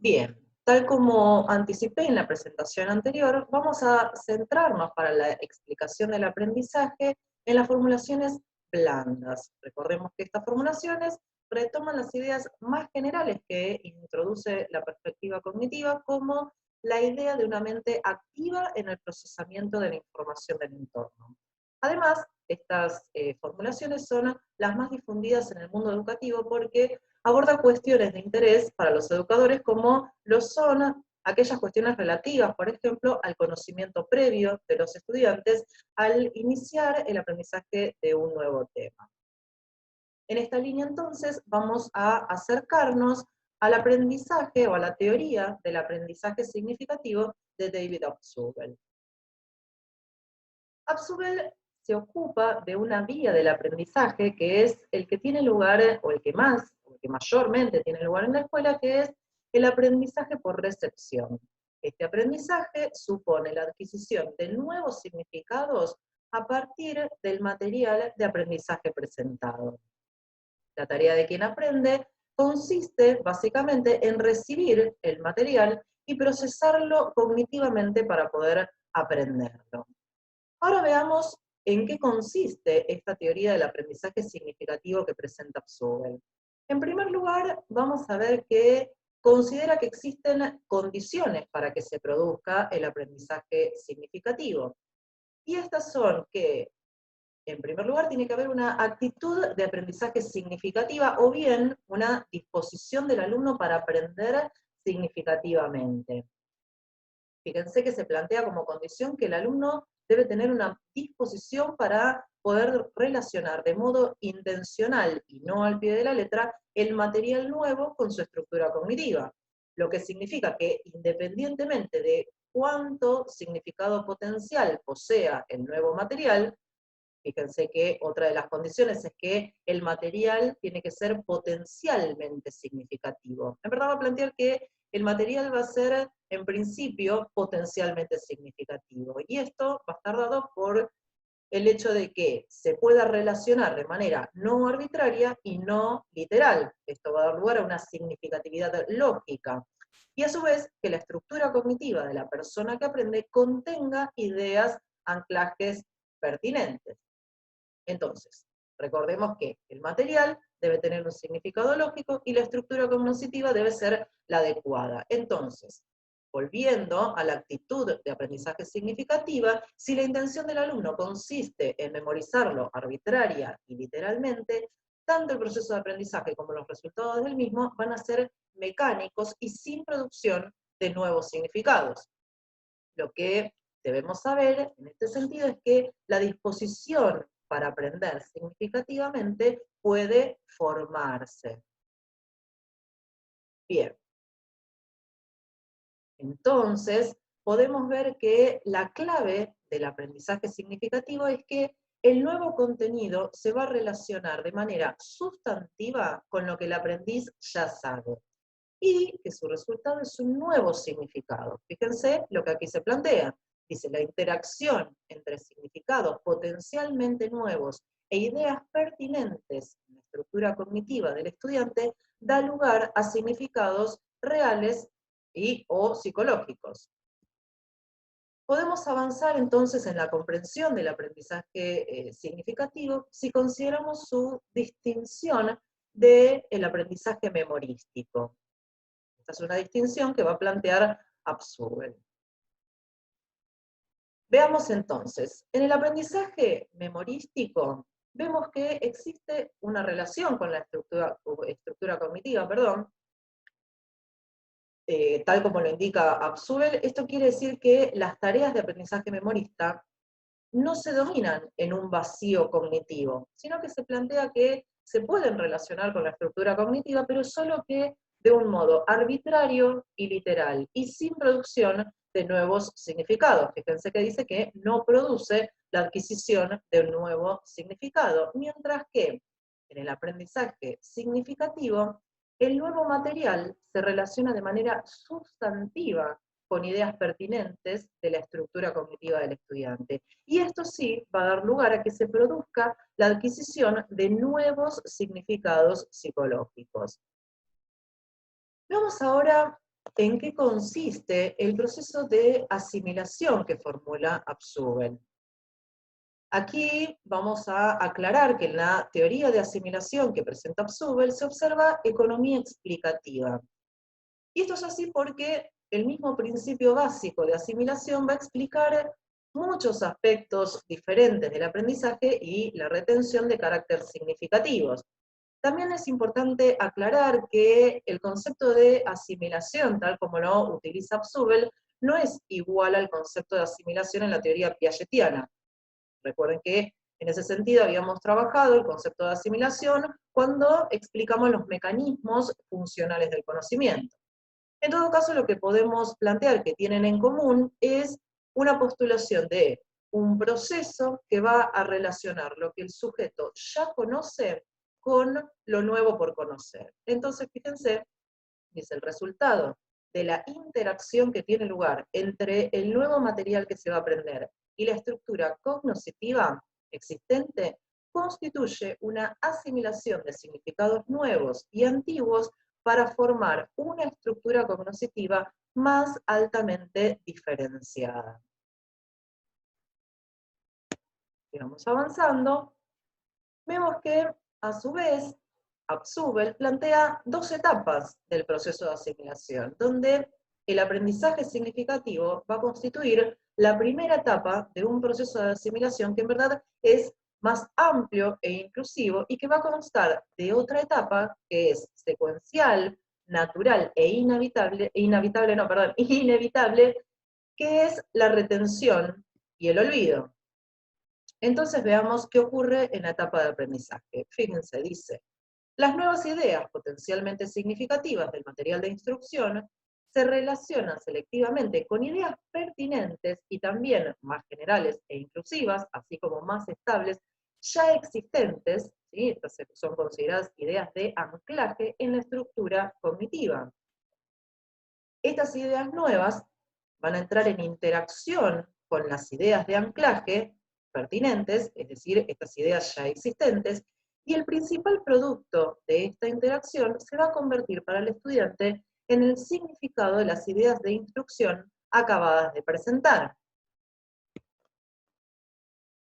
Bien, tal como anticipé en la presentación anterior, vamos a centrarnos para la explicación del aprendizaje en las formulaciones blandas. Recordemos que estas formulaciones retoman las ideas más generales que introduce la perspectiva cognitiva, como la idea de una mente activa en el procesamiento de la información del entorno. Además, estas formulaciones son las más difundidas en el mundo educativo porque aborda cuestiones de interés para los educadores como lo son aquellas cuestiones relativas, por ejemplo, al conocimiento previo de los estudiantes al iniciar el aprendizaje de un nuevo tema. En esta línea, entonces, vamos a acercarnos al aprendizaje o a la teoría del aprendizaje significativo de David Abzugel. Abzugel se ocupa de una vía del aprendizaje que es el que tiene lugar, o el que mayormente tiene lugar en la escuela, que es el aprendizaje por recepción. Este aprendizaje supone la adquisición de nuevos significados a partir del material de aprendizaje presentado. La tarea de quien aprende consiste básicamente en recibir el material y procesarlo cognitivamente para poder aprenderlo. Ahora veamos en qué consiste esta teoría del aprendizaje significativo que presenta Abzugel. En primer lugar, vamos a ver que considera que existen condiciones para que se produzca el aprendizaje significativo. Y estas son que, en primer lugar, tiene que haber una actitud de aprendizaje significativa o bien una disposición del alumno para aprender significativamente. Fíjense que se plantea como condición que el alumno debe tener una disposición para poder relacionar de modo intencional y no al pie de la letra el material nuevo con su estructura cognitiva. Lo que significa que independientemente de cuánto significado potencial posea el nuevo material, fíjense que otra de las condiciones es que el material tiene que ser potencialmente significativo. En verdad va a plantear que el material va a ser, en principio, potencialmente significativo. Y esto va a estar dado por el hecho de que se pueda relacionar de manera no arbitraria y no literal. Esto va a dar lugar a una significatividad lógica. Y a su vez, que la estructura cognitiva de la persona que aprende contenga ideas, anclajes pertinentes. Entonces, recordemos que el material debe tener un significado lógico y la estructura cognitiva debe ser la adecuada. Entonces, volviendo a la actitud de aprendizaje significativa, si la intención del alumno consiste en memorizarlo arbitraria y literalmente, tanto el proceso de aprendizaje como los resultados del mismo van a ser mecánicos y sin producción de nuevos significados. Lo que debemos saber en este sentido es que la disposición para aprender significativamente puede formarse. Bien. Entonces, podemos ver que la clave del aprendizaje significativo es que el nuevo contenido se va a relacionar de manera sustantiva con lo que el aprendiz ya sabe y que su resultado es un nuevo significado. Fíjense lo que aquí se plantea. Dice, la interacción entre significados potencialmente nuevos e ideas pertinentes en la estructura cognitiva del estudiante da lugar a significados reales y o psicológicos. Podemos avanzar entonces en la comprensión del aprendizaje significativo si consideramos su distinción del aprendizaje memorístico. Esta es una distinción que va a plantear Abzugel. Veamos entonces, en el aprendizaje memorístico vemos que existe una relación con la estructura cognitiva, tal como lo indica Abzugel. Esto quiere decir que las tareas de aprendizaje memorista no se dominan en un vacío cognitivo, sino que se plantea que se pueden relacionar con la estructura cognitiva, pero solo que de un modo arbitrario y literal, y sin producción de nuevos significados. Fíjense que dice que no produce la adquisición de un nuevo significado, mientras que en el aprendizaje significativo, el nuevo material se relaciona de manera sustantiva con ideas pertinentes de la estructura cognitiva del estudiante. Y esto sí va a dar lugar a que se produzca la adquisición de nuevos significados psicológicos. Veamos ahora en qué consiste el proceso de asimilación que formula Abzugel. Aquí vamos a aclarar que en la teoría de asimilación que presenta Abzugel se observa economía explicativa. Y esto es así porque el mismo principio básico de asimilación va a explicar muchos aspectos diferentes del aprendizaje y la retención de carácter significativos. También es importante aclarar que el concepto de asimilación, tal como lo utiliza Abzugel, no es igual al concepto de asimilación en la teoría piagetiana. Recuerden que en ese sentido habíamos trabajado el concepto de asimilación cuando explicamos los mecanismos funcionales del conocimiento. En todo caso, lo que podemos plantear que tienen en común es una postulación de un proceso que va a relacionar lo que el sujeto ya conoce con lo nuevo por conocer. Entonces, fíjense, dice el resultado de la interacción que tiene lugar entre el nuevo material que se va a aprender y la estructura cognoscitiva existente, constituye una asimilación de significados nuevos y antiguos para formar una estructura cognoscitiva más altamente diferenciada. Sigamos avanzando. Vemos que, a su vez, Abzugel plantea dos etapas del proceso de asimilación, donde el aprendizaje significativo va a constituir la primera etapa de un proceso de asimilación que en verdad es más amplio e inclusivo y que va a constar de otra etapa que es secuencial, natural e inevitable, que es la retención y el olvido. Entonces veamos qué ocurre en la etapa de aprendizaje. Fíjense, dice, las nuevas ideas potencialmente significativas del material de instrucción se relacionan selectivamente con ideas pertinentes y también más generales e inclusivas, así como más estables, ya existentes, ¿sí? Estas son consideradas ideas de anclaje en la estructura cognitiva. Estas ideas nuevas van a entrar en interacción con las ideas de anclaje pertinentes, es decir, estas ideas ya existentes, y el principal producto de esta interacción se va a convertir para el estudiante en el significado de las ideas de instrucción acabadas de presentar.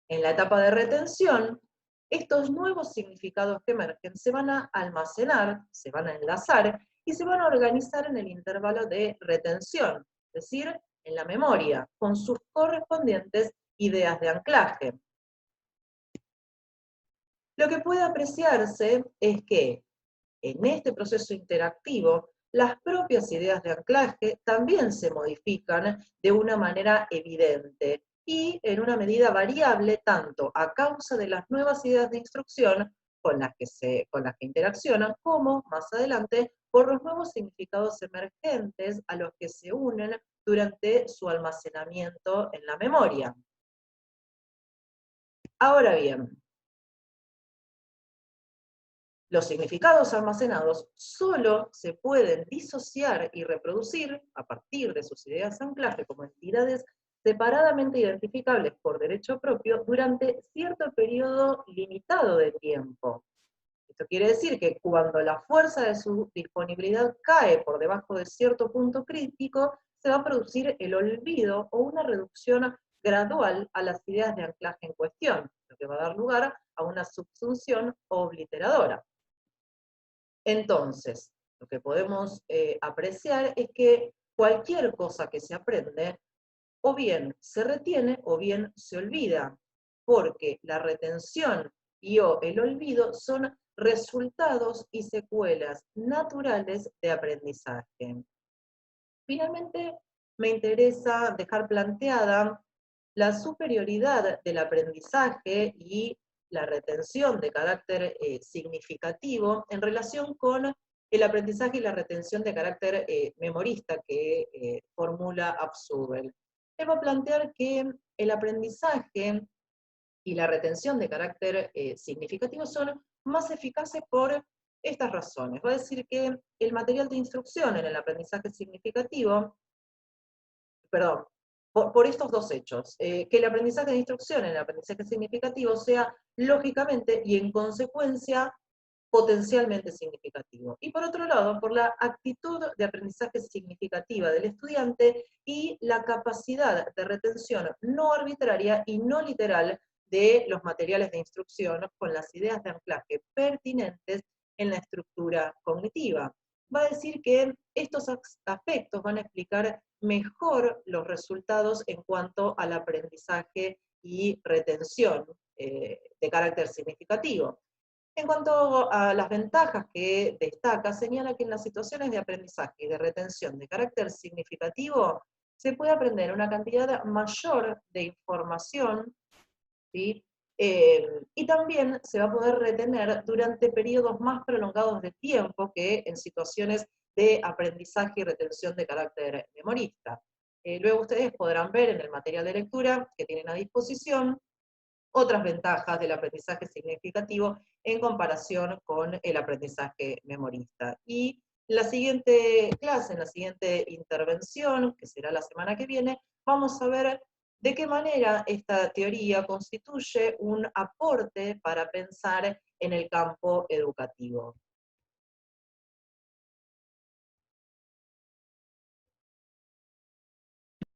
En la etapa de retención, estos nuevos significados que emergen se van a almacenar, se van a enlazar y se van a organizar en el intervalo de retención, es decir, en la memoria, con sus correspondientes ideas de anclaje. Lo que puede apreciarse es que en este proceso interactivo, las propias ideas de anclaje también se modifican de una manera evidente y en una medida variable tanto a causa de las nuevas ideas de instrucción con las que interaccionan, como más adelante por los nuevos significados emergentes a los que se unen durante su almacenamiento en la memoria. Ahora bien, los significados almacenados solo se pueden disociar y reproducir a partir de sus ideas de anclaje como entidades separadamente identificables por derecho propio durante cierto periodo limitado de tiempo. Esto quiere decir que cuando la fuerza de su disponibilidad cae por debajo de cierto punto crítico, se va a producir el olvido o una reducción gradual a las ideas de anclaje en cuestión, lo que va a dar lugar a una subsunción obliteradora. Entonces, lo que podemos apreciar es que cualquier cosa que se aprende, o bien se retiene o bien se olvida, porque la retención y o el olvido son resultados y secuelas naturales de aprendizaje. Finalmente, me interesa dejar planteada la superioridad del aprendizaje y la retención de carácter significativo en relación con el aprendizaje y la retención de carácter memorista que formula Abzugel. Él va a plantear que el aprendizaje y la retención de carácter significativo son más eficaces por estas razones. Va a decir que el material de instrucción en el aprendizaje significativo, perdón, por estos dos hechos, que el aprendizaje de instrucción en el aprendizaje significativo sea lógicamente y en consecuencia potencialmente significativo. Y por otro lado, por la actitud de aprendizaje significativa del estudiante y la capacidad de retención no arbitraria y no literal de los materiales de instrucción con las ideas de anclaje pertinentes en la estructura cognitiva. Va a decir que estos aspectos van a explicar mejor los resultados en cuanto al aprendizaje y retención de carácter significativo. En cuanto a las ventajas que destaca, señala que en las situaciones de aprendizaje y de retención de carácter significativo se puede aprender una cantidad mayor de información, ¿sí? Y también se va a poder retener durante periodos más prolongados de tiempo que en situaciones de aprendizaje y retención de carácter memorista. Luego ustedes podrán ver en el material de lectura que tienen a disposición otras ventajas del aprendizaje significativo en comparación con el aprendizaje memorista. Y en la siguiente clase, en la siguiente intervención, que será la semana que viene, vamos a ver de qué manera esta teoría constituye un aporte para pensar en el campo educativo.